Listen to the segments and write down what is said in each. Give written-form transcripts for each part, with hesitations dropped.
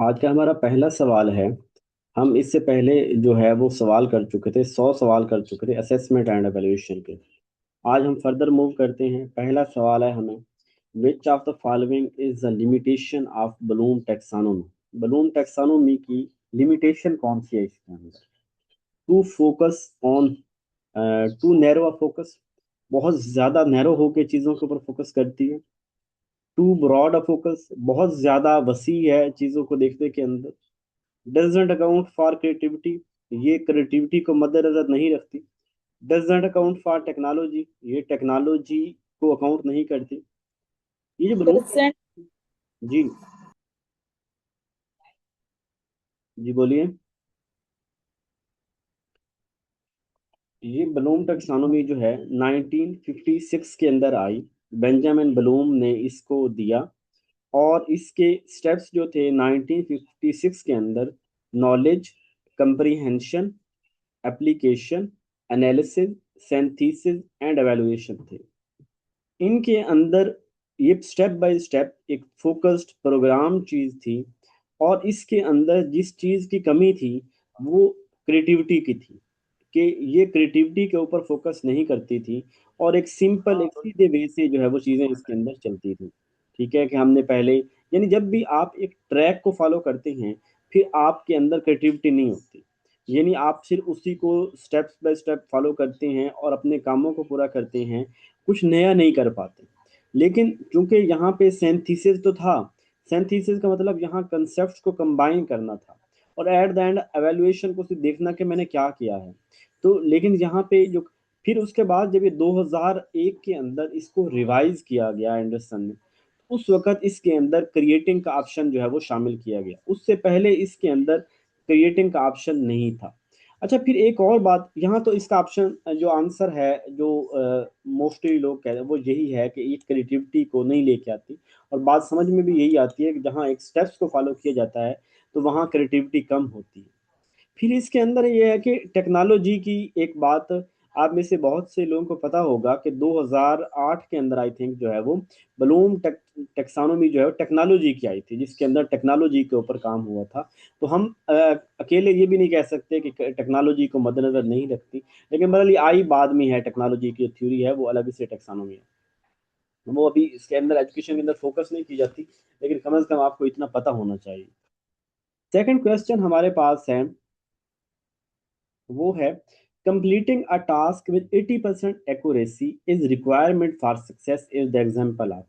आज का हमारा पहला सवाल है। हम इससे पहले जो है वो सवाल कर चुके थे, 100 सवाल कर चुके थे असेसमेंट एंड एवेल्यूएशन के। आज हम फर्दर मूव करते हैं। पहला सवाल है हमें, which of the following is the limitation of Bloom taxonomy. Bloom taxonomy की लिमिटेशन कौन सी है इसके अंदर? Too focus on, too narrow focus, बहुत ज्यादा नैरो होकर चीजों के ऊपर फोकस करती है। टू ब्रॉड फोकस, बहुत ज्यादा वसी है चीजों को देखने के अंदर। डजंट अकाउंट फॉर क्रिएटिविटी, ये क्रिएटिविटी को मद्देनजर नहीं रखती। डजंट अकाउंट फॉर टेक्नोलॉजी, ये टेक्नोलॉजी को अकाउंट नहीं करती। ये जो ब्लूम, डजेंट जी जी बोलिए। ये ब्लूम टैक्सोनॉमी जो है 1956 के अंदर आई। बेंजामिन ब्लूम ने इसको दिया। और इसके स्टेप्स जो थे 1956 के अंदर, knowledge, comprehension, application, analysis, synthesis and evaluation थे। इनके अंदर ये स्टेप बाय स्टेप एक फोकस्ड प्रोग्राम चीज थी। और इसके अंदर जिस चीज की कमी थी वो क्रिएटिविटी की थी, कि ये क्रिएटिविटी के ऊपर फोकस नहीं करती थी। और एक सिंपल, एक सीधे वे से जो है वो चीजें इसके अंदर चलती थी। ठीक है कि हमने पहले, यानी जब भी आप एक ट्रैक को फॉलो करते हैं फिर आपके अंदर क्रिएटिविटी नहीं होती। यानी आप सिर्फ उसी को स्टेप बाय स्टेप फॉलो करते हैं और अपने कामों को पूरा करते हैं, कुछ नया नहीं कर पाते। लेकिन चूंकि यहाँ पे सिंथेसिस तो था, सिंथेसिस का मतलब यहाँ कंसेप्ट को कंबाइन करना था। और एट द एंड एवेल्युएशन को सिर्फ देखना कि मैंने क्या किया है। तो लेकिन यहाँ पे जो, फिर उसके बाद जब ये 2001 के अंदर इसको रिवाइज किया गया एंडरसन ने, उस वक्त इसके अंदर क्रिएटिंग का ऑप्शन जो है वो शामिल किया गया। उससे पहले इसके अंदर क्रिएटिंग का ऑप्शन नहीं था। अच्छा, फिर एक और बात, यहाँ तो इसका ऑप्शन जो आंसर है, जो मोस्टली लोग कह रहे हैं वो यही है कि ये क्रिएटिविटी को नहीं लेके आती। और बात समझ में भी यही आती है कि जहाँ एक स्टेप्स को फॉलो किया जाता है तो वहाँ क्रिएटिविटी कम होती है। फिर इसके अंदर ये है कि टेक्नोलॉजी की एक बात, आप में से बहुत से लोगों को पता होगा कि 2008 के अंदर आई थिंक जो है वो ब्लूम टेक्सानोमी जो है टेक्नोलॉजी की आई थी, जिसके अंदर टेक्नोलॉजी के ऊपर काम हुआ था। तो हम अकेले ये भी नहीं कह सकते कि टेक्नोलॉजी को मद्देनजर नहीं रखती। लेकिन बहरहाल ये आई बाद में है, टेक्नोलॉजी की थ्योरी है वो अलग से टेक्सानोमी है। वो अभी इसके अंदर एजुकेशन के अंदर फोकस नहीं की जाती, लेकिन कम से कम आपको इतना पता होना चाहिए। सेकंड क्वेश्चन हमारे पास है, वो है, completing a task with 80% accuracy is requirement for success is the example of।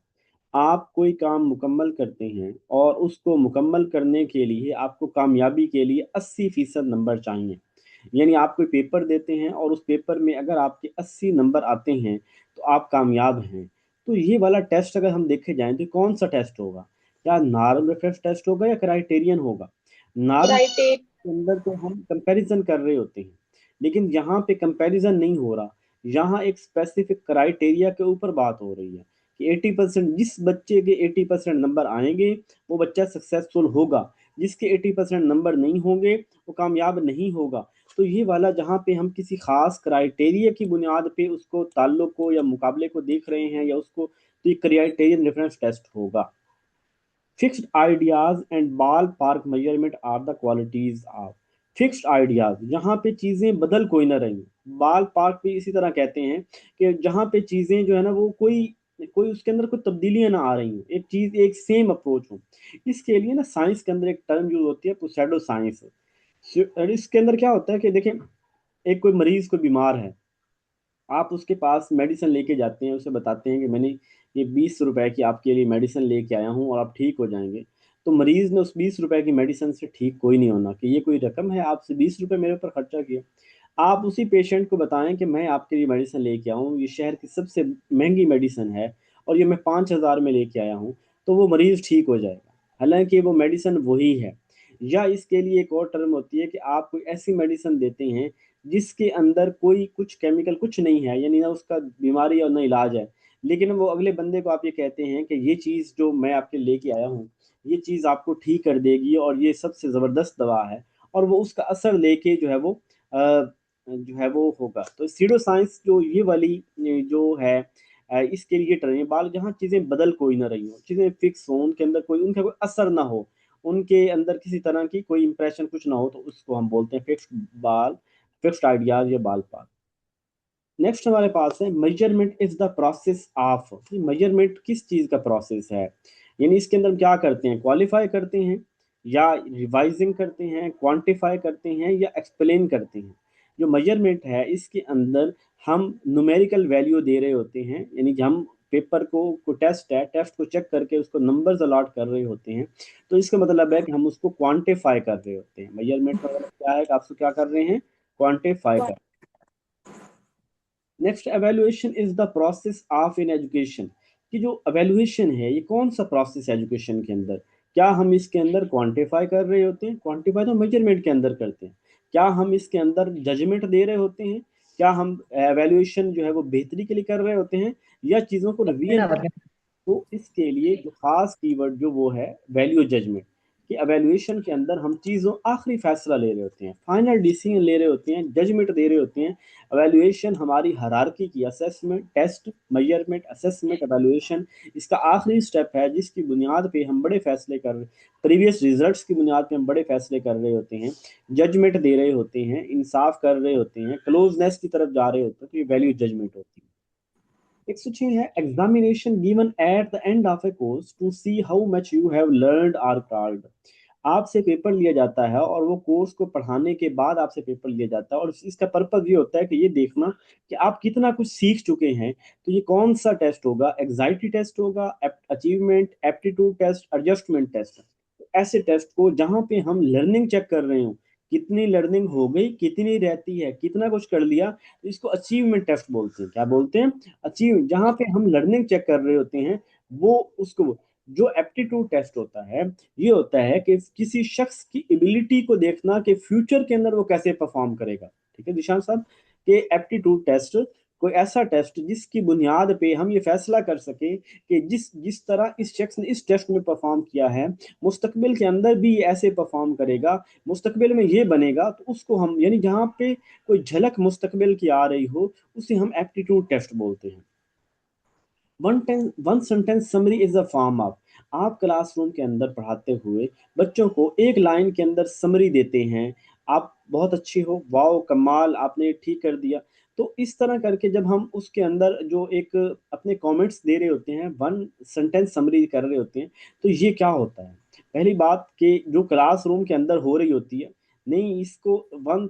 आप कोई काम मुकम्मल करते हैं और उसको मुकम्मल करने के लिए आपको कामयाबी के लिए 80% नंबर चाहिए। यानी आप कोई पेपर देते हैं और उस पेपर में अगर आपके 80 नंबर आते हैं तो आप कामयाब हैं। तो ये वाला टेस्ट अगर हम देखे जाएं तो कौन सा टेस्ट होगा? क्या नॉर्मल रेफरेंस टेस्ट होगा या क्राइटेरियन होगा? Normal criteria. के अंदर तो हम कंपैरिजन कर रहे होते हैं, लेकिन यहाँ पे कंपैरिजन नहीं हो रहा। यहाँ एक स्पेसिफिक क्राइटेरिया के ऊपर बात हो रही है कि 80%, जिस बच्चे के 80% नंबर आएंगे वो बच्चा सक्सेसफुल होगा, जिसके 80% नंबर नहीं होंगे वो कामयाब नहीं होगा। तो ये वाला जहाँ पे हम किसी खास क्राइटेरिया की बुनियाद पे उसको ताल्लुक को या मुकाबले को देख रहे हैं या उसको, तो ये क्राइटेरियन रेफरेंस टेस्ट होगा। Fixed ideas and ball park measurement are the qualities of fixed ideas, जहाँ पे चीजें बदल कोई ना रही। बॉल पार्क भी इसी तरह कहते हैं कि जहाँ पे चीजें जो है ना वो कोई कोई उसके अंदर कोई तब्दीलियां ना आ रही हो, एक चीज एक सेम अप्रोच हो। इसके लिए ना साइंस के अंदर एक टर्म यूज होती है, पुसैडो साइंस। इसके अंदर क्या होता है कि देखें, एक कोई मरीज कोई बीमार है, आप उसके पास मेडिसिन लेके जाते हैं, उसे बताते हैं कि मैंने ये 20 रुपए की आपके लिए मेडिसिन लेके आया हूँ और आप ठीक हो जाएंगे। तो मरीज ने उस 20 रुपए की मेडिसिन से ठीक कोई नहीं होना कि ये कोई रकम है, आपसे 20 रुपए मेरे ऊपर खर्चा किया। आप उसी पेशेंट को बताएं कि मैं आपके लिए मेडिसिन लेके आऊँ, ये शहर की सबसे महंगी मेडिसिन है और ये मैं 5,000 में लेके आया हूँ, तो वो मरीज ठीक हो जाएगा, हालांकि वो मेडिसिन वही है। या इसके लिए एक और टर्म होती है कि आप कोई ऐसी मेडिसिन देते हैं जिसके अंदर कोई कुछ केमिकल कुछ नहीं है, यानी ना उसका बीमारी और ना इलाज है, लेकिन वो अगले बंदे को आप ये कहते हैं कि ये चीज़ जो मैं आपके लेके आया हूँ ये चीज़ आपको ठीक कर देगी और ये सबसे ज़बरदस्त दवा है। और वो उसका असर लेके जो है वो जो है वो होगा। तो सीडो साइंस जो ये वाली जो है, इसके लिए टर्म बाल जहाँ चीज़ें बदल कोई ना रही हो, चीज़ें फिक्स हो, उनके अंदर कोई उनका कोई असर ना हो, उनके अंदर किसी तरह की कोई इंप्रेशन कुछ ना हो, तो उसको हम बोलते हैं फिक्स्ड आइडियाज या बाल पास। नेक्स्ट हमारे पास है measurement is the process of. Measurement किस चीज का प्रोसेस है, यानी इसके अंदर हम क्या करते हैं, क्वालिफाई करते हैं या रिवाइजिंग करते हैं, क्वांटिफाई करते हैं या एक्सप्लेन करते हैं। जो मेजरमेंट है इसके अंदर हम न्यूमेरिकल वैल्यू दे रहे होते हैं, यानी कि हम पेपर को टेस्ट है, टेस्ट को चेक करके उसको नंबर्स अलॉट कर रहे होते हैं। तो इसका मतलब है कि हम उसको क्वांटिफाई कर रहे होते हैं। मेजरमेंट का मतलब क्या है कि आप उसको क्या कर रहे हैं, क्वांटिफाई कर। Next, evaluation is the process of in education. कि जो एवेल्युएशन है ये कौन सा प्रोसेस है एजुकेशन के अंदर, क्या हम इसके अंदर क्वांटिफाई कर रहे होते हैं, क्वांटिफाई तो मेजरमेंट के अंदर करते हैं, क्या हम इसके अंदर जजमेंट दे रहे होते हैं, क्या हम एवेल्युएशन जो है वो बेहतरी के लिए कर रहे होते हैं, या चीज़ों को रिवील। तो इसके लिए जो खास कीवर्ड जो वो है वैल्यू जजमेंट। कि एवेल्युएशन के अंदर हम चीज़ों आखिरी फैसला ले रहे होते हैं, फाइनल डिसीजन ले रहे होते हैं, जजमेंट दे रहे होते हैं। एवेल्युएशन हमारी हायरार्की की assessment, test, measurement, assessment, evaluation इसका आखिरी स्टेप है जिसकी बुनियाद पे हम बड़े फैसले कर रहे, प्रीवियस रिजल्ट्स की बुनियाद पे हम बड़े फैसले कर रहे होते हैं, जजमेंट दे रहे होते हैं, इंसाफ कर रहे होते हैं, क्लोजनेस की तरफ जा रहे होते हैं। तो ये वैल्यू जजमेंट होती है। 106 है examination given at the end of a course to see how much you have learned are card. आपसे पेपर लिया जाता है और वो कोर्स को पढ़ाने के बाद आपसे पेपर लिया जाता है, और इसका पर्पज ये होता है कि ये देखना कि आप कितना कुछ सीख चुके हैं। तो ये कौन सा टेस्ट होगा, एग्जाइटी टेस्ट होगा, achievement, aptitude test, adjustment test. ऐसे टेस्ट को जहाँ पे हम लर्निंग चेक कर रहे हो, कितनी लर्निंग हो गई, कितनी रहती है, कितना कुछ कर लिया, तो इसको अचीवमेंट टेस्ट बोलते हैं। क्या बोलते हैं, अचीव। जहाँ पे हम लर्निंग चेक कर रहे होते हैं वो उसको। जो एप्टीट्यूड टेस्ट होता है ये होता है कि किसी शख्स की एबिलिटी को देखना कि फ्यूचर के अंदर वो कैसे परफॉर्म करेगा। ठीक है दिशांत साहब, कि एप्टीट्यूड टेस्ट कोई ऐसा टेस्ट जिसकी बुनियाद पे हम ये फैसला कर सके कि जिस जिस तरह इस शख्स ने इस टेस्ट में परफॉर्म किया है, मुस्तकबिल के अंदर भी ये ऐसे परफॉर्म करेगा, मुस्तकबिल में ये बनेगा, तो उसको हम, यानी जहाँ पे कोई झलक मुस्तकबिल की आ रही हो, उसे हम एप्टीट्यूड टेस्ट बोलते हैं। One sentence summary is a form of. आप क्लासरूम के अंदर पढ़ाते हुए बच्चों को एक लाइन के अंदर समरी देते हैं, आप बहुत अच्छी हो, वाओ कमाल, आपने ठीक कर दिया। तो इस तरह करके जब हम उसके अंदर जो एक अपने कमेंट्स दे रहे होते हैं, वन सेंटेंस समरी कर रहे होते हैं, तो ये क्या होता है, पहली बात कि जो क्लासरूम के अंदर हो रही होती है, नहीं इसको वन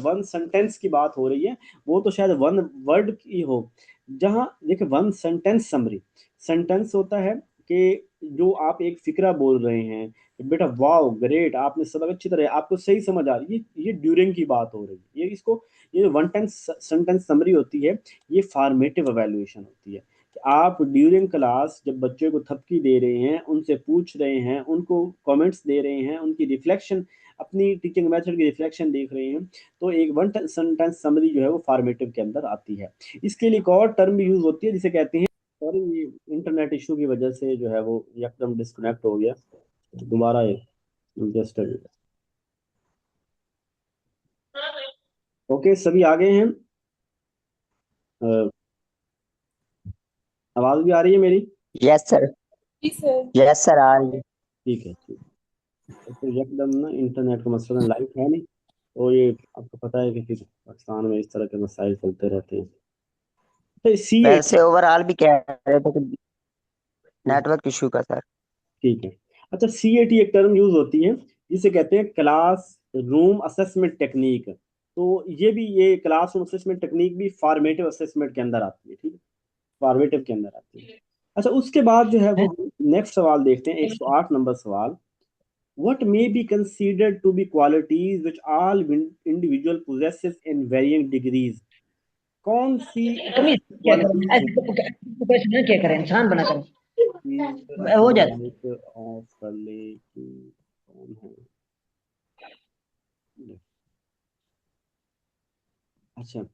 वन सेंटेंस की बात हो रही है, वो तो शायद वन वर्ड की हो। जहाँ देखिए वन सेंटेंस समरी, सेंटेंस होता है कि जो आप एक फिक्रा बोल रहे हैं, बेटा वाओ ग्रेट, आपने सबक अच्छी तरह, आपको सही समझ आ रही है, ये ड्यूरिंग की बात हो रही है। ये इसको, ये वन टेंस सेंटेंस समरी होती है, ये फॉर्मेटिव एवेल्युएशन होती है। कि आप ड्यूरिंग क्लास जब बच्चे को थपकी दे रहे हैं, उनसे पूछ रहे हैं, उनको कमेंट्स दे रहे हैं, उनकी रिफ्लेक्शन, अपनी टीचिंग मेथड की रिफ्लेक्शन देख रहे हैं, तो एक वन सेंटेंस समरी जो है वो फॉर्मेटिव के अंदर आती है। इसके लिए एक और टर्म भी यूज होती है जिसे कहते हैं, सॉरी ये इंटरनेट इशू की वजह से जो है वो एकदम डिस्कनेक्ट हो गया, दोबारा जस्ट। ओके सभी आ गए हैं, अ, आवाज भी आ रही है मेरी? Yes sir. जी सर। यस सर आ रही है। ठीक है ठीक है। तो एकदम ना इंटरनेट का मसला, लाइट है नहीं, तो ये आपको पता है कि फिर पाकिस्तान में इस तरह के मसाइल चलते रहते हैं। तो सी ए, वैसे ओवरऑल भी कह रहे थे कि नेटवर्क इशू का सर। ठीक है। अच्छा, CAT एक टर्म यूज होती है जिसे कहते हैं क्लास रूम असेसमेंट टेक्निक। तो ये क्लास रूम असेसमेंट टेक्निक भी फॉर्मेटिव असेसमेंट के अंदर आती है। ठीक है, फॉर्मेटिव के अंदर आती है। अच्छा, उसके बाद जो है वो नेक्स्ट सवाल देखते हैं, 108 नंबर सवाल। What may be considered to be qualities which all individual possesses in varying degrees? कौन सी तुम ऐसी क्या करें, क्वालिटीज ऐसे तो क्वेश्चन है, क्या करें, इंसान बना करें, हो अपना जाता। माइक ऑफ कर ले कि कौन है? अच्छा,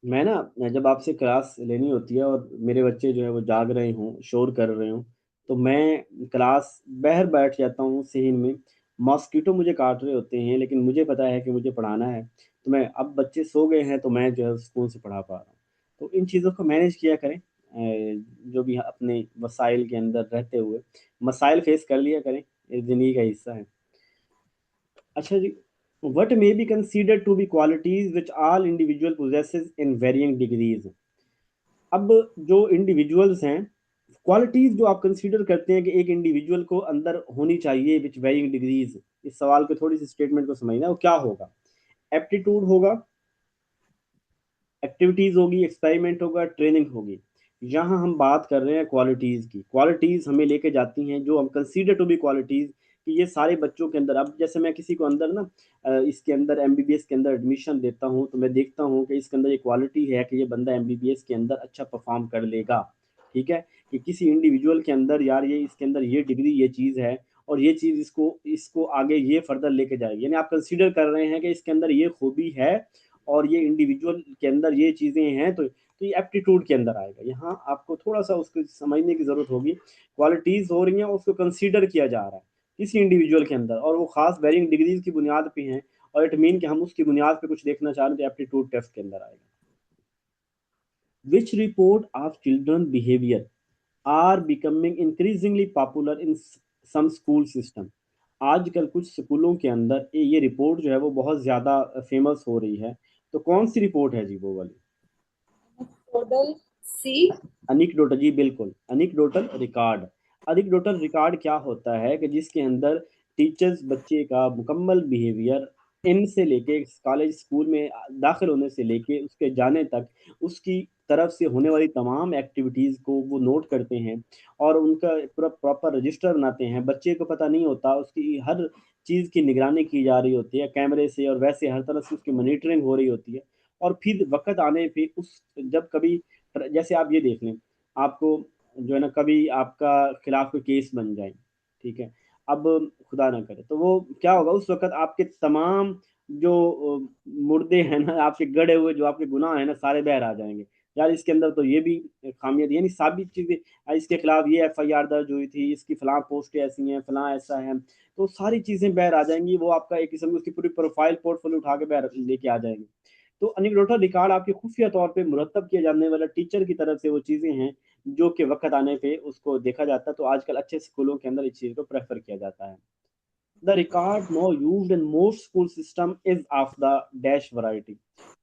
मैं जब आपसे क्लास लेनी होती है और मेरे बच्चे जो है वो जाग रहे हों, शोर कर रहे हों, तो मैं क्लास बाहर बैठ जाता हूँ सीन में। मॉस्किटो मुझे काट रहे होते हैं, लेकिन मुझे पता है कि मुझे पढ़ाना है, तो मैं, अब बच्चे सो गए हैं तो मैं जो है स्कूल से पढ़ा पा रहा हूँ। तो इन चीज़ों को मैनेज किया करें। जो भी अपने वसाइल के अंदर रहते हुए मसाइल फेस कर लिया करें, ये ज़िंदगी का हिस्सा है। अच्छा जी, what may be considered to be qualities which all individual possesses in varying degrees। अब जो इंडिविजुअल्स हैं, क्वालिटीज जो आप कंसीडर करते हैं कि एक इंडिविजुअल को अंदर होनी चाहिए विच वेरिंग डिग्रीज, इस सवाल को थोड़ी सी स्टेटमेंट को समझना, वो क्या होगा? एप्टीट्यूड होगा, एक्टिविटीज होगी, एक्सपेरिमेंट होगा, ट्रेनिंग होगी। यहाँ हम बात कर रहे हैं क्वालिटीज की। क्वालिटीज हमें लेके जाती हैं जो हम कंसीडर टू बी क्वालिटीज कि ये सारे बच्चों के अंदर, अब जैसे मैं किसी को अंदर ना इसके अंदर एमबीबीएस के अंदर एडमिशन देता हूँ तो मैं देखता हूँ कि इसके अंदर ये क्वालिटी है कि ये बंदा एमबीबीएस के अंदर अच्छा परफॉर्म कर लेगा। ठीक है, कि किसी इंडिविजुअल के अंदर यार ये इसके अंदर ये डिग्री ये चीज़ है और ये चीज़ इसको इसको आगे ये फर्दर लेके जाएगी, यानी आप कंसीडर कर रहे हैं कि इसके अंदर ये खूबी है और ये इंडिविजुअल के अंदर ये चीज़ें हैं, तो ये एप्टीट्यूड के अंदर आएगा। यहाँ आपको थोड़ा सा उसको समझने की ज़रूरत होगी। क्वालिटीज़ हो रही हैं, उसको कंसीडर किया जा रहा है किसी इंडिविजुअल के अंदर और वो खास वेरिंग डिग्रीज की बुनियाद पे हैं और इट मीन कि हम उसकी बुनियाद पे कुछ देखना चाह रहे हैं तो एप्टीट्यूड टेस्ट के अंदर आएगा। Which report of children behaviour are becoming increasingly popular in some school system. आजकल कुछ स्कूलों के अंदर ये रिपोर्ट जो है वो बहुत ज़्यादा फेमस हो रही है, तो कौन सी रिपोर्ट है जी वो वाली? टोटल सी अनिकडोटल, जी बिल्कुल, अनिकडोटल रिकॉर्ड। अनिकडोटल रिकॉर्ड क्या होता है कि जिसके अंदर टीचर्स बच्चे का मुकम्मल बिहेवियर इन से लेके कॉलेज स्कूल में दाखिल होने से लेके उसके जाने तक उसकी तरफ से होने वाली तमाम एक्टिविटीज़ को वो नोट करते हैं और उनका पूरा प्रॉपर रजिस्टर बनाते हैं। बच्चे को पता नहीं होता, उसकी हर चीज़ की निगरानी की जा रही होती है कैमरे से और वैसे हर तरह से उसकी मॉनिटरिंग हो रही होती है। और फिर वक्त आने पे उस जब कभी जैसे आप ये देख लें, आपको जो है ना कभी आपका खिलाफ कोई केस बन जाए, ठीक है, अब खुदा ना करे तो वो क्या होगा, उस वक्त आपके तमाम जो मुर्दे हैं ना, आपके गड़े हुए जो आपके गुनाह हैं ना, सारे बाहर आ जाएंगे। यार इसके अंदर तो ये भी खामियां थी, यानी साबित चीज़ें, इसके खिलाफ ये एफआईआर दर्ज हुई थी, इसकी फलां पोस्टें ऐसी हैं, फलां ऐसा है, तो सारी चीज़ें बाहर आ जाएंगी। वो आपका एक किस्म की उसकी पूरी प्रोफाइल पोर्टफोलियो उठा के बाहर लेके आ जाएंगे। तो अनिगडोटल रिकॉर्ड आपके खुफिया तौर पे मुरतब किए जाने वाला टीचर की तरफ से वो चीज़ें हैं जो कि वक्त आने पे उसको देखा जाता है। तो आजकल अच्छे स्कूलों के अंदर इस चीज़ को प्रेफर किया जाता है। The record no used in most school system is of the dash variety.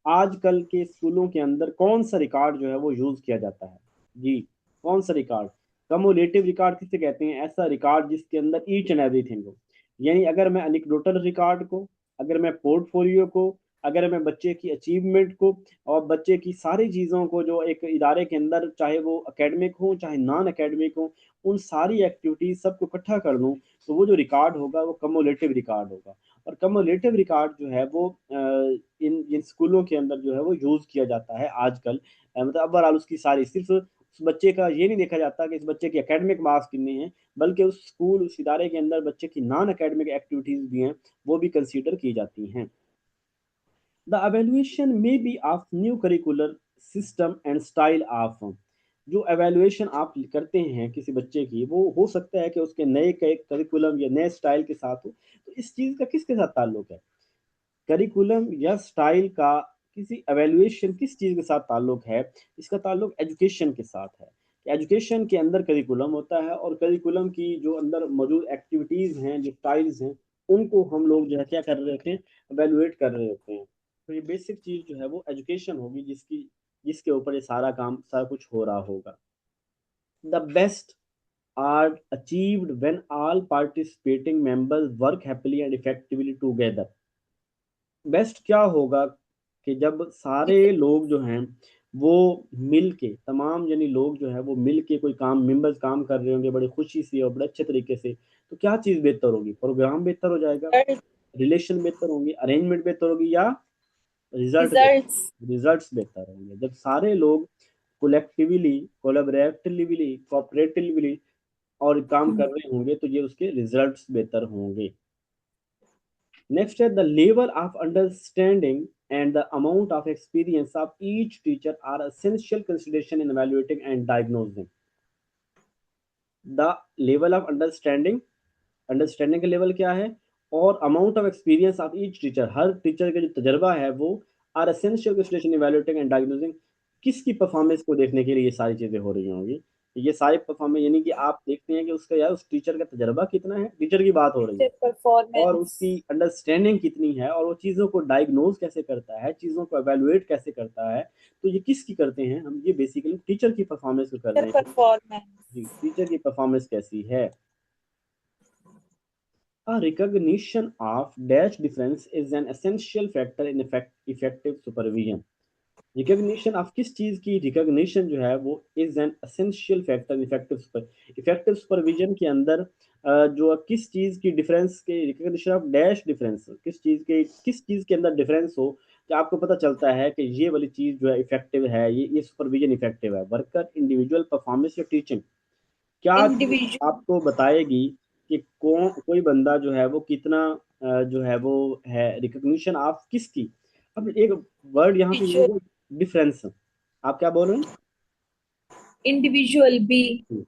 आजकल के स्कूलों के अंदर कौन सा रिकॉर्ड जो है वो यूज किया जाता है जी? कौन सा रिकॉर्ड? कम्युलेटिव रिकॉर्ड किसे कहते हैं? ऐसा रिकॉर्ड जिसके अंदर ईच एंड एवरीथिंग हो, यानी अगर मैं एनेक्डोटल रिकॉर्ड को, अगर मैं पोर्टफोलियो को, अगर मैं बच्चे की अचीवमेंट को और बच्चे की सारी चीज़ों को जो एक इदारे के अंदर, चाहे वो एकेडमिक हो चाहे नॉन एकेडमिक हो, उन सारी एक्टिविटीज सबको इकट्ठा कर लूँ, तो वो जो रिकॉर्ड होगा वो कम्युलेटिव रिकॉर्ड होगा। और कम्युलेटिव रिकॉर्ड जो है वो इन इन स्कूलों के अंदर जो है वो यूज़ किया जाता है आजकल। मतलब ओवरऑल उसकी सारी, सिर्फ उस बच्चे का ये नहीं देखा जाता कि इस बच्चे के एकेडमिक मार्क्स कितने हैं, बल्कि उस स्कूल उस इदारे के अंदर बच्चे की नॉन एकेडमिक एक्टिविटीज़ भी हैं, वो भी कंसीडर की जाती हैं। The evaluation may be of new curricular system and style of। जो एवेल्युएशन आप करते हैं किसी बच्चे की, वो हो सकता है कि उसके नए करिकुलम या नए स्टाइल के साथ हो। तो इस चीज़ का किसके साथ ताल्लुक है? करिकुलम या स्टाइल का किसी एवेल्युएशन किस चीज़ के साथ ताल्लुक है? इसका ताल्लुक एजुकेशन के साथ है। एजुकेशन के अंदर करिकुलम होता है और करिकुलम की जो अंदर मौजूद एक्टिविटीज़ हैं, जो स्टाइल्स हैं, उनको हम लोग जो है क्या कर रहे होते हैं, एवेल्युएट कर रहे होते हैं। तो ये बेसिक चीज़ जो है वो एजुकेशन होगी जिसके ऊपर ये सारा काम सारा कुछ हो रहा होगा। The best are achieved when all participating members work happily and effectively together. Best क्या होगा कि जब सारे लोग जो हैं वो मिल के, तमाम यानी लोग जो है वो मिल के कोई काम, मेंबर्स काम कर रहे होंगे बड़ी खुशी से और बड़े अच्छे तरीके से, तो क्या चीज़ बेहतर होगी? प्रोग्राम बेहतर हो जाएगा, रिलेशन बेहतर होंगे, अरेंजमेंट बेहतर होगी, या रिजल्ट रिजल्ट्स बेहतर? रिजल्ट्स बेहतर होंगे जब सारे लोग कोलेक्टिवली, कोलैबोरेटिवली, कोऑपरेटिवली और काम कर रहे होंगे, तो ये उसके रिजल्ट्स बेहतर होंगे। Next है the level of understanding and the amount of experience of each teacher are essential consideration in evaluating and diagnosing. The level of understanding, understanding का लेवल क्या है, और amount of experience of each teacher, हर teacher का जो तजर्बा है वो are essential consideration evaluating and diagnosing. किसकी परफॉर्मेंस को देखने के लिए ये सारी चीजें हो रही होंगी? ये सारी परफॉर्मेंस यानी कि आप देखते हैं कि उसका यार उस टीचर का तजर्बा कितना है, टीचर की बात हो रही है, टीचर और परफॉर्मेंस, उसकी अंडरस्टैंडिंग कितनी है, और वो चीज़ों को डायग्नोज कैसे करता है, चीज़ों को एवेलुएट कैसे करता है। तो ये किसकी करते हैं हम? ये बेसिकली टीचर की परफॉर्मेंस को कर टीचर रहे हैं। परफॉर्मेंस, जी, टीचर की परफॉर्मेंस कैसी है? A recognition of dash difference is an essential factor in effective supervision. Recognition of किस चीज की रिकग्निशन जो है वो is an essential factor effective supervision के अंदर जो किस चीज की डिफरेंस के रिकग्निशन ऑफ डैश डिफरेंस, किस चीज के अंदर डिफरेंस हो कि आपको पता चलता है कि ये वाली चीज जो है इफेक्टिव है, ये सुपरविजन इफेक्टिव है। वर्कर इंडिविजुअल परफॉर्मेंस या टीचिंग, क्या चीज इंडिविजुअल, आपको बताएगी कि कौन कोई बंदा जो है वो कितना जो है वो है रिकग्निशन ऑफ किसकी? अब एक वर्ड यहाँ पे यूज इंडिविजुअल, है, डिफरेंस। आप क्या बोल रहे इंडिविजुअल बी, हैं?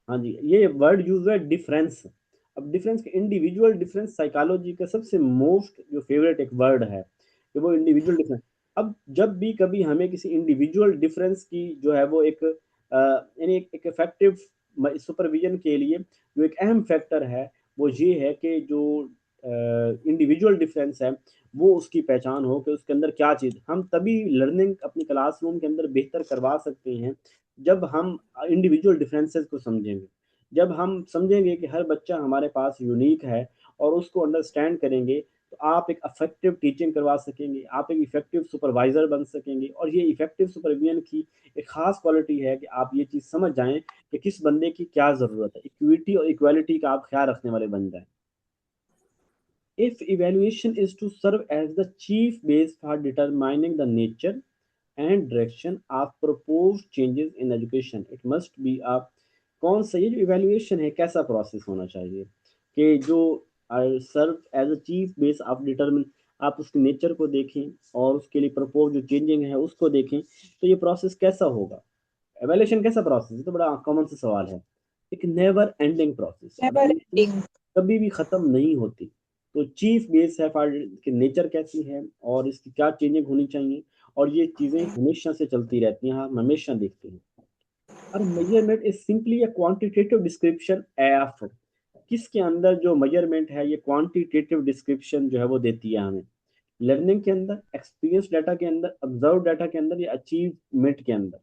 हाँ जी, ये वर्ड यूज है डिफरेंस। अब डिफरेंस के इंडिविजुअल डिफरेंस साइकोलॉजी का सबसे मोस्ट जो फेवरेट एक वर्ड है कि वो इंडिविजुअल डिफरेंस। अब जब भी कभी हमें किसी इंडिविजुअल डिफरेंस की जो है वो एक यानी एक इफेक्टिव सुपरविजन के लिए जो एक अहम फैक्टर है वो ये है कि जो इंडिविजुअल डिफरेंस है वो उसकी पहचान हो कि उसके अंदर क्या चीज़। हम तभी लर्निंग अपनी क्लासरूम के अंदर बेहतर करवा सकते हैं जब हम इंडिविजुअल डिफरेंसेस को समझेंगे, जब हम समझेंगे कि हर बच्चा हमारे पास यूनिक है और उसको अंडरस्टैंड करेंगे, तो आप एक इफेक्टिव टीचिंग करवा सकेंगे, आप एक इफेक्टिव सुपरवाइजर बन सकेंगे। और ये इफेक्टिव सुपरविजन की एक खास क्वालिटी है कि आप ये चीज़ समझ जाएं कि किस बंदे की क्या ज़रूरत है, इक्विटी और इक्वालिटी का आप ख्याल रखने वाले बन जाएं। If evaluation is to serve as the chief base for determining the nature and direction of proposed changes in education, it must be a कौन सा ये जो इवेल्युएशन है कैसा प्रोसेस होना चाहिए कि जो serve as a chief base of determine, आप उसके नेचर को देखें और उसके लिए प्रपोज जो चेंजिंग है उसको देखें, तो ये प्रोसेस कैसा होगा? एवेल्युएशन कैसा प्रोसेस है? तो बड़ा कॉमन सा सवाल है। एक never ending process, never ending, कभी भी खत्म नहीं होती। तो चीफ बेस है फॉर की नेचर कैसी है और इसकी क्या चेंजिंग होनी चाहिए, और ये चीजें हमेशा से चलती रहती हैं, हम हमेशा देखते हैं। और measurement is simply a quantitative description of, किसके अंदर जो मेजरमेंट है ये क्वांटिटेटिव डिस्क्रिप्शन जो है वो देती है हमें लर्निंग के अंदर, एक्सपीरियंस डाटा के अंदर, ऑब्जर्व डाटा के अंदर या अचीवमेंट के अंदर?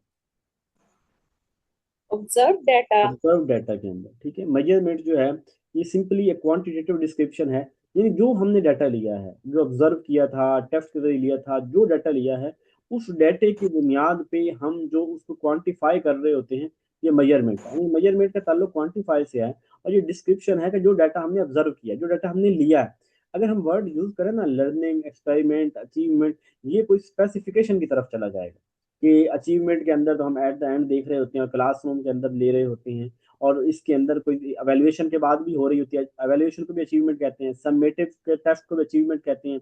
ऑब्जर्व डाटा, ऑब्जर्व डाटा के अंदर। ठीक है, मेजरमेंट जो है ये सिंपली एक क्वांटिटेटिव डिस्क्रिप्शन है, यानी जो हमने डाटा लिया है, जो ऑब्जर्व किया था, टेस्ट के जरिए लिया था, जो डाटा लिया है, उस डाटे की बुनियाद पे हम जो उसको क्वांटिफाई कर रहे होते हैं, ये मेजरमेंट है। यानी मेजरमेंट का ताल्लुक क्वांटिफाई से है, और ये डिस्क्रिप्शन है कि जो डाटा हमने ऑब्जर्व किया, जो डाटा हमने लिया है। अगर हम वर्ड यूज करें ना, लर्निंग, एक्सपेरिमेंट, अचीवमेंट, ये कोई स्पेसिफिकेशन की तरफ चला जाएगा कि अचीवमेंट के अंदर तो हम एट द एंड देख रहे होते हैं और क्लासरूम के अंदर ले रहे होते हैं, और इसके अंदर कोई एवेल्युएशन के बाद भी हो रही होती है, एवेल्युएशन को भी अचीवमेंट कहते हैं, समेटिव के टेस्ट को भी अचीवमेंट कहते हैं।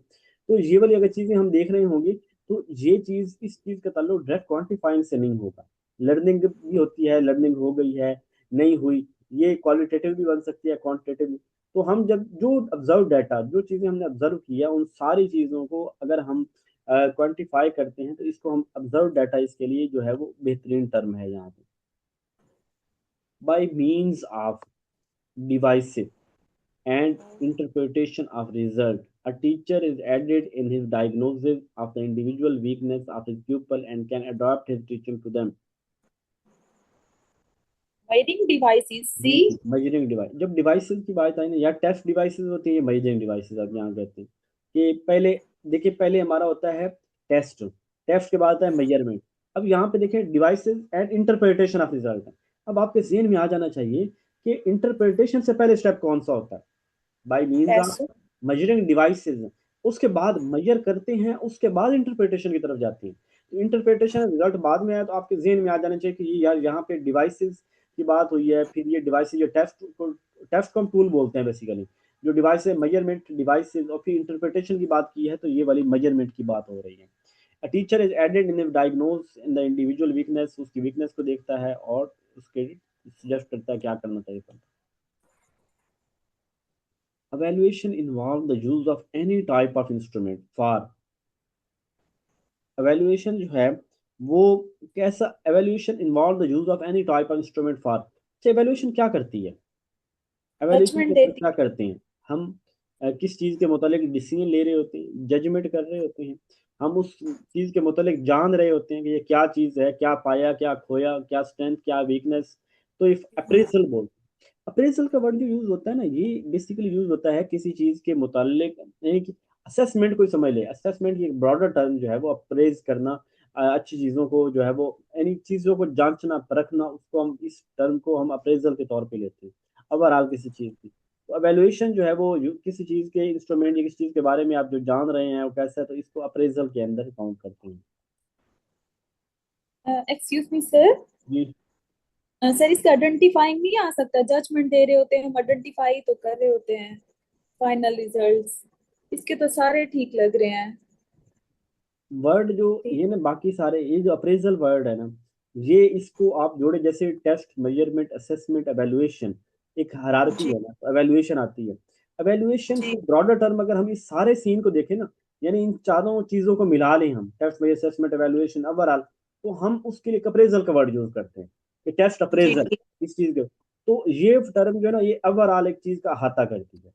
तो ये वाली अगर चीजें हम देख रहे होंगे, तो ये चीज इस चीज का ताल्लुक डायरेक्ट क्वांटिफाइंग से नहीं होगा। लर्निंग भी होती है, लर्निंग हो गई है, नहीं हुई, ये क्वालिटेटिव भी बन सकती है, क्वांटिटेटिव भी। तो हम जब जो ऑब्जर्व डाटा, जो चीजें हमने ऑब्जर्व किया, उन सारी चीजों को अगर हम क्वांटिफाई करते हैं, तो इसको हम ऑब्जर्व डाटा, इसके लिए जो है वो बेहतरीन टर्म है यहाँ पे। Bye means of devices and interpretation of result, a teacher is aided in his diagnosis of the individual weakness of his pupil and can adapt his teaching to them. Measuring devices C, measuring device, जब devices की बात आई ना, या test devices होती है, measuring devices आप यहाँ कहते हैं कि पहले देखिए, पहले हमारा होता है टेस्ट, टेस्ट के बाद आता है मेजरमेंट। अब यहाँ पे देखिए devices and interpretation of result. अब आपके जेहन में आ जाना चाहिए कि इंटरप्रिटेशन से पहले स्टेप कौन सा होता है? By means of test, measuring devices, उसके बाद मेजर करते हैं, उसके बाद इंटरप्रिटेशन की तरफ जाते हैं। तो इंटरप्रिटेशन रिजल्ट बाद में आया, तो आपके जेहन में आ जाना चाहिए कि ये यार यहाँ पे डिवाइसेस की बात हुई है, फिर ये डिवाइसेस जो टेस्ट को हम टूल बोलते हैं बेसिकली, जो डिवाइस है मेजरमेंट डिवाइसेस, और फिर इंटरप्रिटेशन की बात की है, तो ये वाली मेजरमेंट की बात हो रही है। A teacher is aided in diagnose in the individual weakness, उसकी वीकनेस को देखता है और उसके सजेस्ट करता है क्या करना चाहिए। Evaluation involve the use of any type of instrument for evaluation जो है वो कैसा evaluation involve the use of any type of instrument for. अच्छा, एवेल्यूशन क्या करती है? एवेल्यूशन के जजमेंट अंदर देती क्या करते हैं हम? किस चीज़ के मुतालिक डिसीजन ले रहे होते हैं, जजमेंट कर रहे होते हैं। हम उस चीज़ के मुतालिक जान रहे होते हैं कि ये क्या चीज़ है, क्या पाया, क्या खोया, क्या स्ट्रेंथ, क्या वीकनेस। तो इफ अप्रेजल बोलते हैं। अप्रेजल का वर्ड जो यूज होता है ना, ये बेसिकली यूज होता है किसी चीज़ के मुतालिक, यानी कि असेसमेंट को समझ ले। असेसमेंट की एक ब्रॉडर टर्म जो है वो अप्रेज करना, अच्छी चीज़ों को जो है वो, यानी चीज़ों को जांचना परखना, उसको हम इस टर्म को हम अप्रेजल के तौर पे लेते हैं ओवरऑल किसी चीज़ की। तो एवेल्युएशन जो है वो किसी चीज़ के इंस्ट्रूमेंट या किसी चीज़ के बारे में आप जो जान रहे हैं वो कैसा है, तो इसको अप्रेजल के अंदर काउंट करते हैं। Excuse me sir. जी। सर इसका आइडेंटिफाइंग नहीं आ सकता? जजमेंट दे रहे होते हैं हम, आइडेंटिफाई तो कर रहे होते हैं फाइनल रिजल्ट्स। इसके तो सारे ठीक लग रहे हैं। वर्ड जो ठीक। ये ना, बाकी सारे ये जो अप्रेजल वर्ड है ना, ये इसको आप जोड़े जैसे टेस्ट, मेजरमेंट, असेसमेंट, एवेल्युएशन, एक हायरार्की जी है ना, तो एवेल्युएशन आती है। एवेल्युएशन जी की ब्रॉडर टर्म अगर हम इस सारे सीन को देखें ना, यानी इन चारों चीजों को मिला लें हम, test, measure, assessment, evaluation, overall, तो हम उसके लिए अप्रेजल का वर्ड यूज करते हैं कि टेस्ट जी अप्रेजल ठीक। इस चीज के। तो ये टर्म जो है ना, ये ओवरऑल एक चीज का अहाता करती है।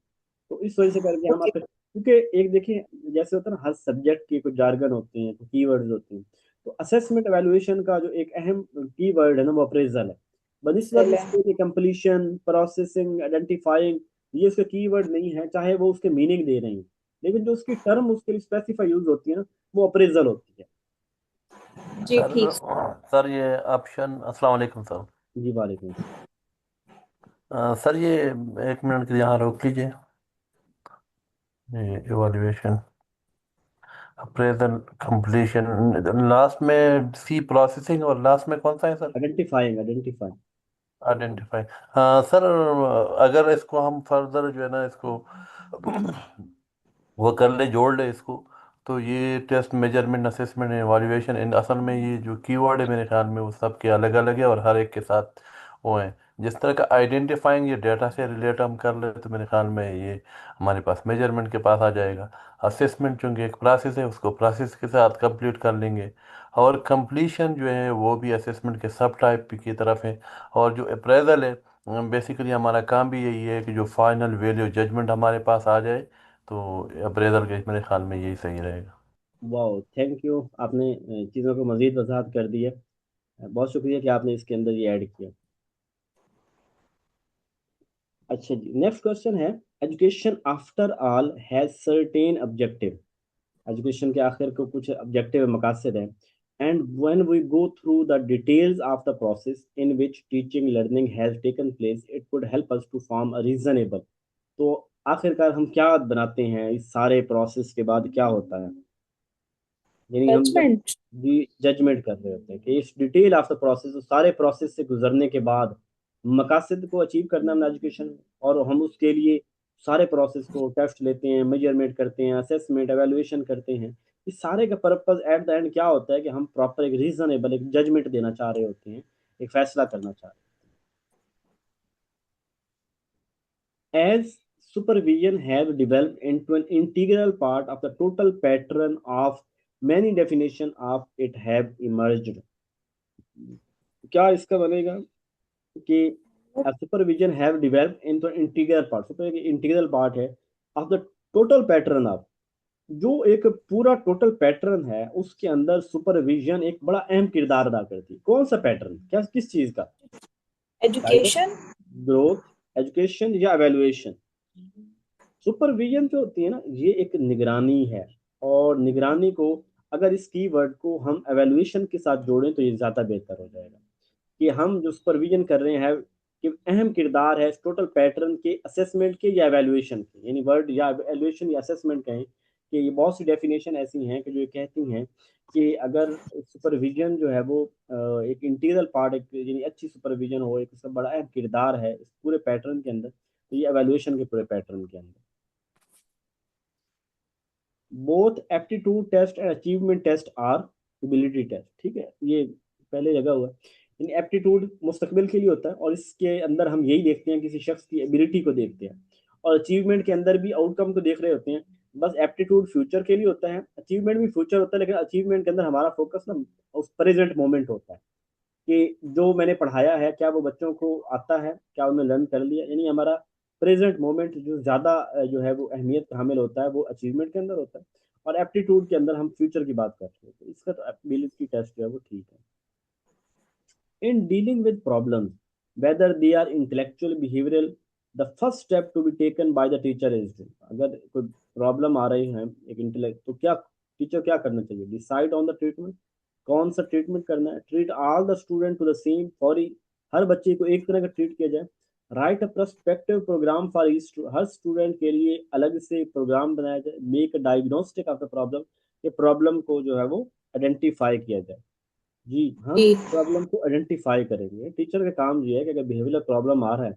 तो इस वजह से करके हम ओके। आप, क्योंकि एक देखिए, जैसे होता है ना, हर सब्जेक्ट के कुछ जार्गन होते हैं, कुछ कीवर्ड्स होते हैं। तो असेसमेंट एवेल्युएशन का जो एक अहम कीवर्ड है ना, वो अप्रेजल है। बनिस्बत चल है। इसके कंप्लीशन, प्रोसेसिंग, आइडेंटिफाइंग, ये उसका कीवर्ड नहीं है, चाहे वो उसके मीनिंग दे रहे हैं, लेकिन जो उसकी टर्म उसके लिए स्पेसिफाई यूज होती है ना, वो अप्रेजल होती है। जी सर ठीक। सर ये ऑप्शन, अस्सलाम वालेकुम सर। जी वालेकुम। सर ये 1 मिनट के लिए यहाँ रोक लीजिए। ये इवैल्यूएशन, अप्रेजल, कंप्लीशन, लास्ट में सी प्रोसेसिंग और लास्ट में कौन सा है सर? Identifying, identify. आइडेंटिफाई। हाँ सर, अगर इसको हम फर्दर जो है ना इसको वो कर ले, जोड़ ले इसको, तो ये टेस्ट, मेजरमेंट, असेसमेंट, इवैल्यूएशन, इन असल में ये जो कीवर्ड है मेरे ख्याल में वो सब के अलग अलग है और हर एक के साथ वो हैं। जिस तरह का आइडेंटिफाइंग ये डेटा से रिलेट हम कर ले तो मेरे ख्याल में ये हमारे पास मेजरमेंट के पास आ जाएगा। असेसमेंट चूंकि एक प्रोसेस है, उसको प्रोसेस के साथ कंप्लीट कर लेंगे। और कंप्लीशन जो है वो भी असेसमेंट के सब टाइप की तरफ है। और जो अप्रेजल है, बेसिकली हमारा काम भी यही है कि जो फाइनल वैल्यू जजमेंट हमारे पास आ जाए, तो अप्रेजल के मेरे ख्याल में यही सही रहेगा। वाह, थैंक यू, आपने चीज़ों को मज़ीद वजाहत कर दी है। बहुत शुक्रिया कि आपने इसके अंदर ये ऐड किया। अच्छा जी, नेक्स्ट क्वेश्चन है, education after all has certain objective. Education के आखिर को कुछ ऑब्जेक्टिव मकासद हैं। And when we go through the details of the process in which teaching learning has taken place, it could help us to form a reasonable. तो आखिरकार हम क्या बनाते हैं, इस सारे प्रोसेस के बाद क्या होता है? यानी हम जब जजमेंट। भी जजमेंट कर रहे होते हैं कि इस डिटेल ऑफ द प्रोसेस, सारे प्रोसेस से गुजरने के बाद मकासद को अचीव करना है एजुकेशन में, और हम उसके लिए सारे प्रोसेस को टेस्ट लेते हैं, मेजरमेंट करते हैं, असेसमेंट, एवेल्युएशन करते हैं। इस सारे का पर्पज एट द एंड क्या होता है कि हम प्रॉपर एक रीजनेबल एक जजमेंट देना चाह रहे होते हैं, एक फैसला करना चाह रहे हैं। As supervision have developed into an integral part of the total pattern of many definition of it have emerged। क्या इसका बनेगा कि supervision have developed into integral part, super integral part है of the total pattern of, जो एक पूरा total pattern है उसके अंदर सुपरविजन एक बड़ा अहम किरदार अदा करती है। कौन सा पैटर्न, क्या, किस चीज का? Guidance, education. ग्रोथ, एजुकेशन या एवेल्युएशन? सुपरविजन जो होती है ना, ये एक निगरानी है। और निगरानी को, अगर इस कीवर्ड को हम एवेल्युएशन के साथ जोड़ें तो ये ज़्यादा बेहतर हो जाएगा। कि हम जो सुपरविजन कर रहे हैं कि अहम किरदार है टोटल पैटर्न के, असेसमेंट के या एवेल्युएशन के, यानी वर्ड या एवेल्युएशन या असेसमेंट कहें, कि ये बहुत सी डेफिनेशन ऐसी हैं कि जो ये कहती हैं कि अगर सुपरविजन जो है वो एक इंटीग्रल पार्ट, एक यानी अच्छी सुपरविजन हो, एक उसका बड़ा अहम किरदार है इस पूरे पैटर्न के अंदर, तो ये एवेल्युएशन के पूरे पैटर्न के अंदर। Both aptitude test and achievement test are ability test, ठीक है, ये पहले लगा हुआ है। यानी एप्टीट्यूड मुस्तकबिल के लिए होता है, और इसके अंदर हम यही देखते हैं किसी शख्स की एबिलिटी को देखते हैं, और अचीवमेंट के अंदर भी आउटकम को देख रहे होते हैं बस एप्टीट्यूड फ्यूचर के लिए होता है, अचीवमेंट भी फ्यूचर होता है, लेकिन अचीवमेंट के अंदर हमारा फोकस ना उस प्रेजेंट मोमेंट होता है कि जो मैंने पढ़ाया है क्या वो बच्चों को आता है, क्या उन्होंने लर्न कर लिया। यानी हमारा प्रेजेंट मोमेंट जो ज़्यादा जो है वो अहमियत हामिल होता है वो अचीवमेंट के अंदर होता है, और एप्टीट्यूड के अंदर हम फ्यूचर की बात करते हैं। तो इसका तो एबिलिटी टेस्ट जो है वो ठीक है। In dealing with problems, whether they are intellectual, behavioral, the first step to be taken by the teacher is to, अगर कोई प्रॉब्लम आ रही है एक इंटेलेक्ट, तो क्या टीचर क्या करना चाहिए? डिसाइड ऑन द ट्रीटमेंट, कौन सा ट्रीटमेंट करना है। Treat all the student to the same for, हर बच्चे को एक तरह का ट्रीट किया जाए। Right a prospective programme for each, हर स्टूडेंट के लिए अलग से प्रोग्राम बनाया जाए। Make diagnostic of the problem, ये प्रॉब्लम को जो है वो आइडेंटिफाई किया जाए। जी हम जी प्रॉब्लम को आइडेंटिफाई करेंगे। टीचर का काम ये है कि अगर बिहेवियरल प्रॉब्लम आ रहा है,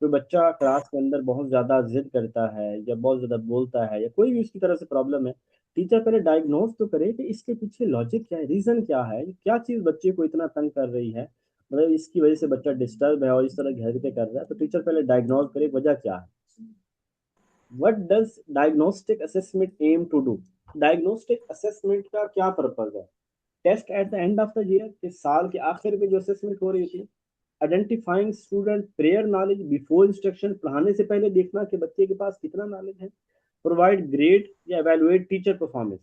कोई बच्चा क्लास के अंदर बहुत ज़्यादा जिद करता है या बहुत ज़्यादा बोलता है या कोई भी उसकी तरह से प्रॉब्लम है, टीचर पहले डायग्नोज तो करे कि इसके पीछे लॉजिक क्या है, रीज़न क्या है, क्या चीज़ बच्चे को इतना तंग कर रही है, मतलब इसकी वजह से बच्चा डिस्टर्ब है और इस तरह की हरकतें कर रहा है। तो टीचर पहले डायग्नोज करे वजह क्या है। What does diagnostic assessment aim to do, diagnostic assessment का क्या पर्पज है? Test at the end of the year, इस साल के आखिर में जो असेसमेंट हो रही थी। Identifying student prayer knowledge before instruction, पढ़ाने से पहले देखना कि बच्चे के पास कितना नॉलेज है। प्रोवाइड ग्रेड या एवेलुएट टीचर परफॉर्मेंस।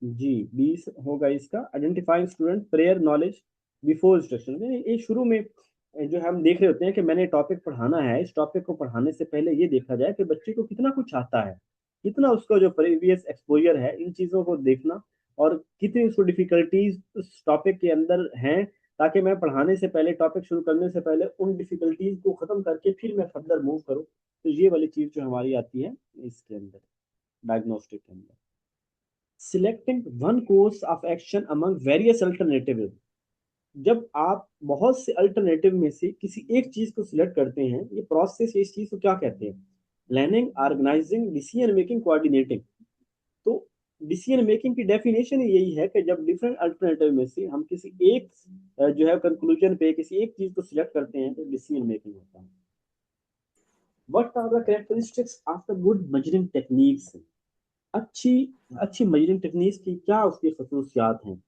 जी 20 होगा इसका। Identifying student prayer knowledge before instruction, ये शुरू में जो हम देख रहे होते हैं कि मैंने टॉपिक पढ़ाना है, इस टॉपिक को पढ़ाने से पहले ये देखा जाए कि बच्चे को कितना कुछ आता है, कितना उसका जो प्रीवियस एक्सपोजर है, इन चीज़ों को देखना, और कितनी उसको डिफिकल्टीज उस टॉपिक के अंदर हैं, ताकि मैं पढ़ाने से पहले, टॉपिक शुरू करने से पहले उन डिफिकल्टीज को ख़त्म करके फिर मैं फर्दर मूव करूँ। तो ये वाली चीज़ जो हमारी आती है इसके अंदर, डायग्नोस्टिक के अंदर। Selecting one course of action among various alternative, जब आप बहुत से अल्टरनेटिव में से किसी एक चीज को सिलेक्ट करते हैं, ये प्रोसेस, इस चीज को क्या कहते हैं? Planning, organising, decision making, coordinating. तो डिसीजन मेकिंग की डेफिनेशन यही है कि जब डिफरेंट अल्टरनेटिव में से हम किसी एक जो है कंक्लूजन पे किसी एक चीज को सिलेक्ट करते हैं, तो डिसीजन मेकिंग होता है। What are the characteristics of the good measuring techniques, अच्छी अच्छी मेजरिंग टेक्निक्स की क्या उसकी खसूसियात हैं?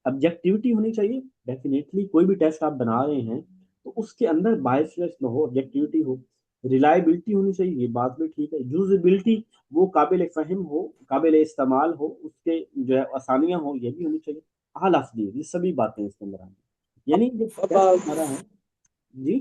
ऑब्जेक्टिविटी होनी चाहिए, डेफिनेटली कोई भी टेस्ट आप बना रहे हैं तो उसके अंदर बायसनेस न हो, ऑब्जेक्टिविटी हो। रिलायबिलिटी होनी चाहिए, ये बात भी ठीक है। यूजेबिलिटी, वो काबिल फहम हो, काबिल इस्तेमाल हो, उसके जो है आसानियाँ हो, ये भी होनी चाहिए। आल ऑफ दी, ये सभी बातें इसके अंदर आएंगी। यानी जो टेस्ट हमारा है जी,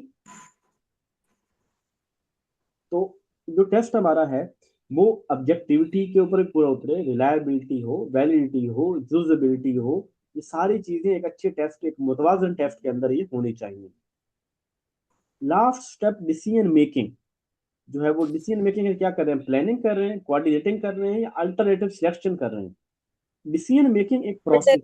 तो जो टेस्ट हमारा है वो ऑब्जेक्टिविटी के ऊपर पूरा उतरे, रिलायबिलिटी हो, वैलिडिटी हो, यूजेबिलिटी हो, ये सारी चीजें एक अच्छे टेस्ट, एक मुतवाजन टेस्ट के अंदर ये होनी चाहिए। लास्ट स्टेप डिसीजन मेकिंग, जो है वो डिसीजन मेकिंग क्या कर रहे हैं? प्लानिंग कर रहे हैं, कोऑर्डिनेटिंग कर रहे हैं, या अल्टरनेटिव सिलेक्शन कर रहे हैं? डिसीजन मेकिंग एक प्रोसेस,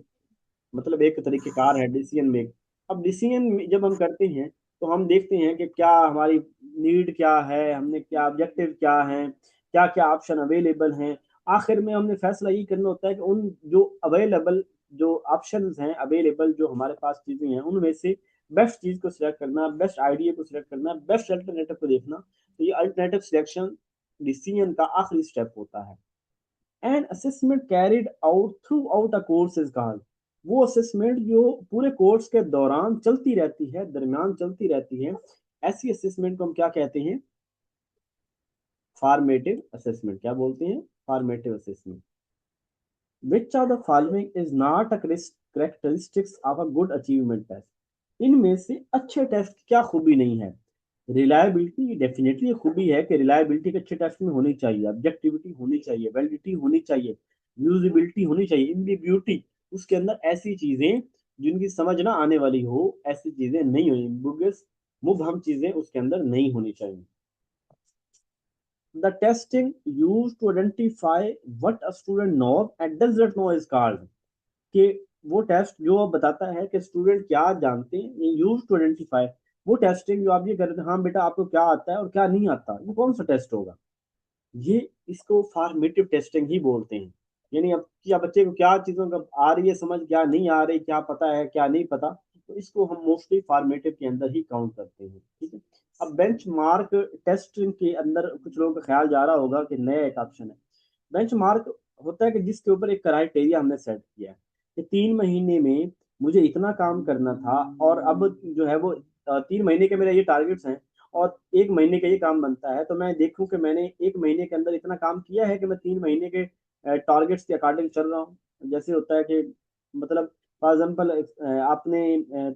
मतलब एक तरीके कार है डिसीजन मेक। अब डिसीजन जब हम करते हैं तो हम देखते हैं कि क्या हमारी नीड क्या है, हमने क्या ऑब्जेक्टिव क्या है, क्या क्या ऑप्शन अवेलेबल हैं। आखिर में हमने फैसला ये करना होता है कि उन जो अवेलेबल, जो ऑप्शंस हैं अवेलेबल, जो हमारे पास चीज़ें हैं, उनमें से बेस्ट चीज़ को सिलेक्ट करना, बेस्ट आइडिया को सिलेक्ट करना, बेस्ट अल्टरनेटिव को देखना। तो ये अल्टरनेटिव सिलेक्शन डिसीजन का आखिरी स्टेप होता है। And assessment carried out through out the course is called, वो असेसमेंट जो पूरे कोर्स के दौरान चलती रहती है, दरमियान चलती रहती है, ऐसी असेसमेंट को हम क्या कहते हैं? Formative assessment. क्या बोलते हैं? Formative assessment. Which of the following is not a characteristics of a good achievement test, इनमें से अच्छे टेस्ट की क्या खूबी नहीं है? रिलायबिलिटी, डेफिनेटली खूबी है कि रिलायबिलिटी के अच्छे टेस्ट में होनी चाहिए, ऑब्जेक्टिविटी होनी चाहिए, वैलिडिटी होनी चाहिए, यूजिबिलिटी होनी चाहिए, एम्बिग्यूटी, उसके अंदर ऐसी चीजें जिनकी समझ ना आने वाली हो, ऐसी चीजें नहीं होनी, बुगस मुबहम चीजें उसके अंदर नहीं होनी चाहिए। The testing used to identify what a student knows and does not know is called, कि वो टेस्ट जो बताता है कि स्टूडेंट क्या जानते हैं, ये यूज टू आइडेंटिफाई, वो टेस्टिंग जो आप ये कर रहे थे, हाँ बेटा आपको क्या आता है और क्या नहीं आता, वो कौन सा टेस्ट होगा? ये इसको फॉर्मेटिव टेस्टिंग ही बोलते हैं। यानी अब क्या बच्चे को क्या चीज़ों का आ रही है समझ, क्या नहीं आ रही, क्या पता है क्या नहीं पता, तो इसको हम मोस्टली फॉर्मेटिव के अंदर ही काउंट करते हैं। ठीक है, अब बेंच मार्क टेस्ट के अंदर कुछ लोगों का ख्याल जा रहा होगा कि नया एक ऑप्शन है। बेंच मार्क होता है कि जिसके ऊपर एक क्राइटेरिया हमने सेट किया है कि 3 महीने में मुझे इतना काम करना था, और अब जो है वो 3 महीने के मेरे ये टारगेट्स हैं, और 1 महीने का ये काम बनता है, तो मैं देखूं कि मैंने 1 महीने के अंदर इतना काम किया है कि मैं 3 महीने के टारगेट्स के अकॉर्डिंग चल रहा हूँ। जैसे होता है कि मतलब फॉर एग्जाम्पल आपने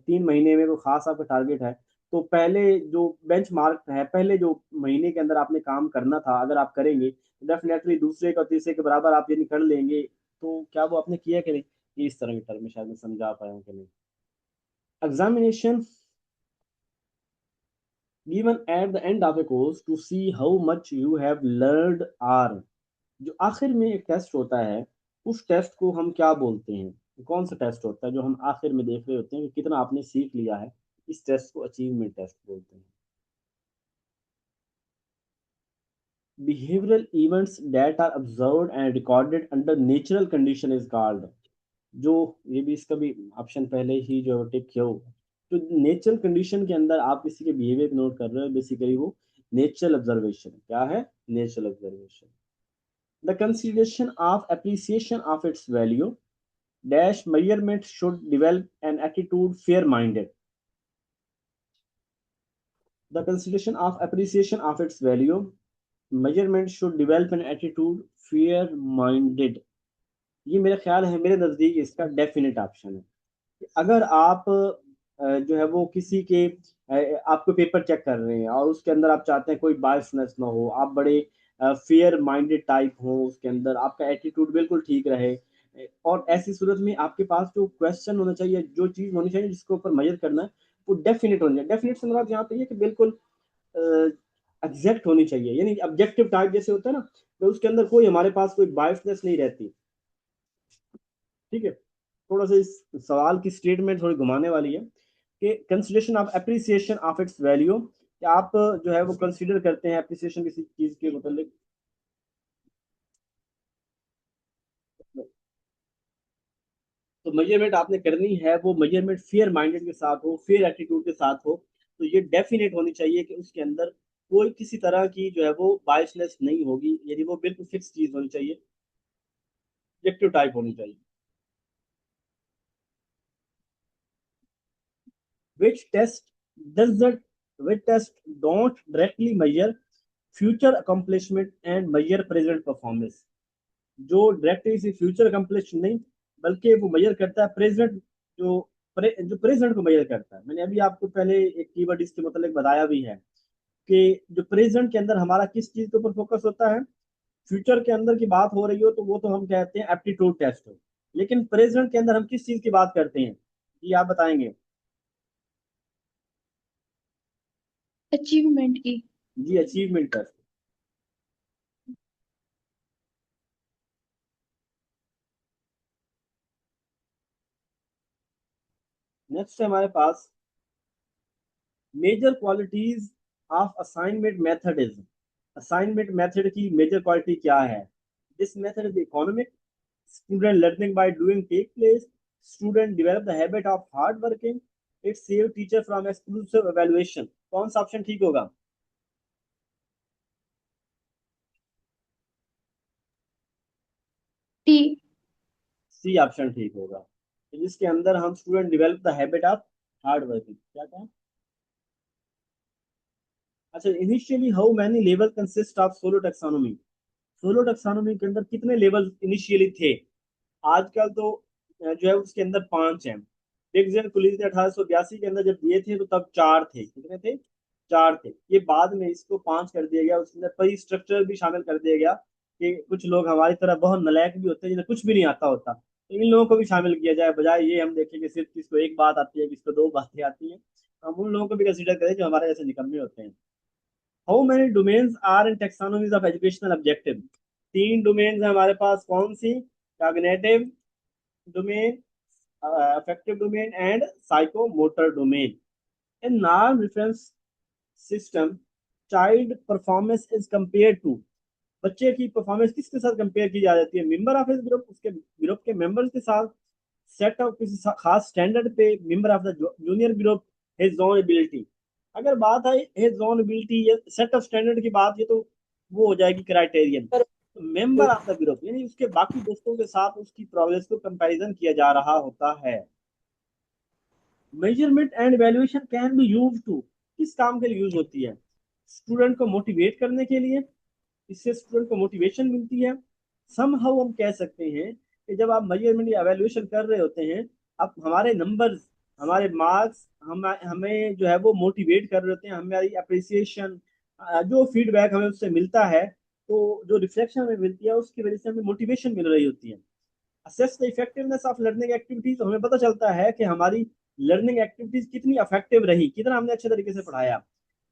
3 महीने में कोई खास आपका टारगेट है, तो पहले जो बेंच मार्क है, पहले जो महीने के अंदर आपने काम करना था, अगर आप करेंगे तो डेफिनेटली दूसरे का तीसरे के बराबर आप यदि कर लेंगे, तो क्या वो आपने किया कि नहीं? ये इस तरह के टर्म में शायद मैं समझा पाया हूँ कि नहीं। Examination given at the end of a course to see how much you have learned are, जो आखिर में एक टेस्ट होता है, उस टेस्ट को हम क्या बोलते हैं? कौन सा टेस्ट होता है जो हम आखिर में देख रहे होते हैं कि कितना आपने सीख लिया है? इस टेस्ट को अचीवमेंट टेस्ट बोलते हैं। Behavioral events that are observed and recorded under natural condition is called, जो ये भी इसका भी ऑप्शन पहले ही जो टिक किया हो, तो नेचुरल कंडीशन के अंदर आप किसी के बिहेवियर को नोट कर रहे हो, बेसिकली वो नेचुरल ऑब्जर्वेशन। क्या है? Natural observation. The consideration of appreciation of its value dash measurement should develop an attitude fair minded. The consideration of appreciation of its value measurement should develop an attitude fair minded. ये मेरा ख्याल है, मेरे नज़दीक इसका definite option है। अगर आप जो है वो किसी के आपको पेपर चेक कर रहे हैं और उसके अंदर आप चाहते हैं कोई बायसनेस ना हो, आप बड़े फेयर माइंडेड टाइप हो, उसके अंदर आपका एटीट्यूड बिल्कुल ठीक रहे, और ऐसी सूरत में आपके पास जो क्वेश्चन होना चाहिए, जो चीज़ होनी चाहिए जिसके ऊपर मेजर करना है, वो डेफिनेट होनी चाहिए। डेफिनेट से मतलब यहाँ पे ये कि बिल्कुल एग्जैक्ट होनी चाहिए, यानी ऑब्जेक्टिव टाइप जैसे होता है ना, तो उसके अंदर कोई हमारे पास कोई बायसनेस नहीं रहती। ठीक है, थोड़ा सा इस सवाल की स्टेटमेंट थोड़ी घुमाने वाली है कि consideration of appreciation of its value, कि आप जो है वो कंसीडर करते हैं एप्रिसिएशन किसी चीज के मतलब, तो मेजरमेंट आपने करनी है, वो मेजरमेंट फेयर माइंडेड के साथ हो, फेयर एटीट्यूड के साथ हो, तो ये डेफिनेट होनी चाहिए कि उसके अंदर कोई किसी तरह की जो है वो बायसनेस नहीं होगी, यदि वो बिल्कुल फिक्स चीज होनी चाहिए, ऑब्जेक्टिव टाइप होनी चाहिए। which test doesn't which test don't directly measure future accomplishment and measure present performance, जो डायरेक्टली से फ्यूचर अकम्पलिश नहीं, बल्कि वो मेजर करता है प्रेजेंट, जो जो प्रेजेंट को मेजर करता है। मैंने अभी आपको पहले एक कीवर्ड इसके मतलब बताया भी है कि जो प्रेजेंट के अंदर हमारा किस चीज के ऊपर फोकस होता है, फ्यूचर के अंदर की बात हो रही हो तो वो तो हम कहते हैं एप्टीट्यूड टेस्ट हो, लेकिन प्रेजेंट के अंदर हम किस चीज की बात करते हैं, ये आप बताएंगे? अचीवमेंट की। जी, अचीवमेंट टेस्ट। नेक्स्ट है हमारे पास major qualities of assignment method is, assignment method की मेजर क्वालिटी क्या है? This method is economic, student learning by doing take place, student develop the habit of hard working, it save teacher from exclusive evaluation. कौन सा option ठीक होगा? T. C option ठीक होगा, जिसके अंदर हम student develop the habit of hard working. क्या कहा? अच्छा, initially how many level consist of solo taxonomy, solo taxonomy के अंदर कितने लेवल इनिशियली थे? आजकल तो जो है उसके अंदर 5 हैं। डिक्सन कुलीज ने 1882 के अंदर जब दिए थे तो तब 4 थे। कितने थे? 4 थे। ये बाद में इसको 5 कर दिया गया, उसके अंदर कई स्ट्रक्चर भी शामिल कर दिया गया कि कुछ लोग हमारी तरह बहुत नालायक भी होते हैं जिन्हें कुछ भी नहीं आता होता, तो इन लोगों को भी शामिल किया जाए, बजाय ये हम देखें कि सिर्फ किसको एक बात आती है, किसको 2 बातें आती हैं। हम उन लोगों को भी कंसिडर करें जो हमारे जैसे निकम्मे होते हैं। How many domains are in taxonomies of educational objective? 3 domains हैं हमारे पास, कौन सी? Cognitive domain, affective domain and psychomotor domain. In norm reference system, child performance is compared to, बच्चे की परफॉर्मेंस किसके साथ कंपेयर की जा जाती है? मेंबर ऑफ हिज ग्रुप, उसके ग्रुप के मेंबर्स के साथ, सेट ऑफ किसी खास स्टैंडर्ड पे, member of the junior group, his own ability. अगर बात है रीजनेबिलिटी या सेट ऑफ स्टैंडर्ड की बात, ये तो वो हो जाएगी criterion. Member of the group यानी उसके बाकी दोस्तों के साथ उसकी प्रोग्रेस को कंपैरिजन किया जा रहा होता है। Measurement and evaluation can be use to, किस काम के लिए यूज होती है? स्टूडेंट को मोटिवेट करने के लिए, इससे स्टूडेंट को मोटिवेशन मिलती है। समहाउ हम कह सकते हैं कि जब आप मेजरमेंट या एवेल्युएशन कर रहे होते हैं, अब हमारे नंबर्स, हमारे मार्क्स हमें जो है वो मोटिवेट कर रहे होते हैं, हमारी अप्रिसिएशन, जो फीडबैक हमें उससे मिलता है, तो जो रिफ्लेक्शन हमें मिलती है उसकी वजह से हमें मोटिवेशन मिल रही होती है। Assess the effectiveness of learning activities, हमें पता चलता है कि हमारी लर्निंग एक्टिविटीज कितनी इफेक्टिव रही, कितना हमने अच्छे तरीके से पढ़ाया।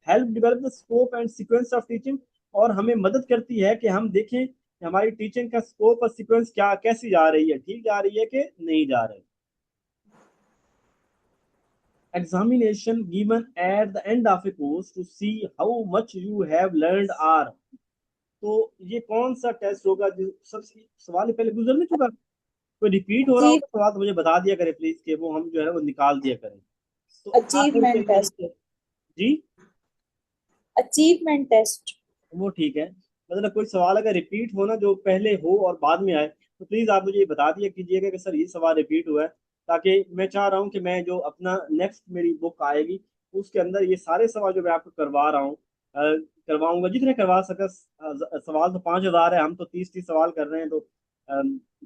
Help develop the scope and sequence of teaching, और हमें मदद करती है कि हम देखें कि हमारी टीचिंग का स्कोप और सीक्वेंस क्या कैसी जा रही है, ठीक जा रही है कि नहीं जा रही। Examination given at the end of a course to see how much you have learned are, तो ये कौन सा टेस्ट होगा जो सबसे सवाल पहले गुजर नहीं चुका, कोई रिपीट हो रहा हो अचीव तो सवाल तो मुझे बता दिया करें प्लीज, कि वो हम जो है वो निकाल दिया करें। तो आखिर के अचीवमेंट लिए टेस्ट। जी, अचीवमेंट टेस्ट। वो ठीक है, मतलब कोई सवाल अगर रिपीट हो ना, जो पहले हो और बाद में आए, तो प्लीज आप मुझे ये बता दिया कीजिएगा कि सर ये सवाल रिपीट हुआ है, ताकि मैं चाह रहा हूँ कि मैं जो अपना नेक्स्ट मेरी बुक आएगी उसके अंदर ये सारे सवाल जो मैं आपको करवा रहा हूँ, करवाऊंगा जितने करवा सका। सवाल तो 5,000 है, हम तो 30-30 सवाल कर रहे हैं, तो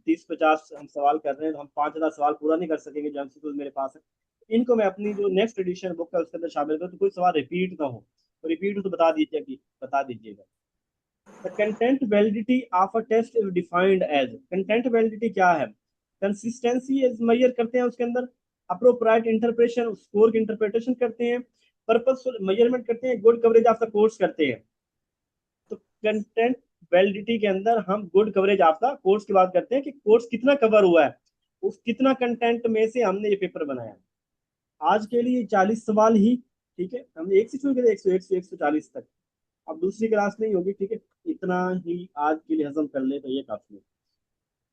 30-50 हम सवाल कर रहे हैं, तो हम 5,000 सवाल पूरा नहीं कर सकेंगे जो एमसीक्यूज मेरे पास है। इनको मैं अपनी जो नेक्स्ट एडिशन बुक है उसके अंदर शामिल करूँ, तो कोई सवाल रिपीट ना हो, तो रिपीट हो तो बता दीजिएगा। The content validity of a test is defined as, content validity क्या है? कंसिस्टेंसी मेजर करते हैं उसके अंदर, अप्रोप्राइट इंटरप्रेशन स्कोर की इंटरप्रिटेशन करते हैं, पर्पसफुल मेजरमेंट करते हैं, good coverage of the course करते हैं। तो कंटेंट वैलिडिटी के अंदर हम good coverage of the course की बात करते हैं कि कोर्स कितना कवर हुआ है, उस कितना कंटेंट में से हमने ये पेपर बनाया। आज के लिए 40 सवाल ही, ठीक है, हमने एक से शुरू किया 140 तक, अब दूसरी क्लास नहीं होगी, ठीक है, इतना ही आज के लिए हजम कर ले तो ये काफी है।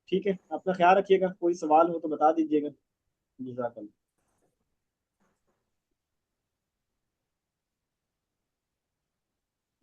ठीक है, अपना ख्याल रखिएगा, कोई सवाल हो तो बता दीजिएगा। जज़ाकल्लाह।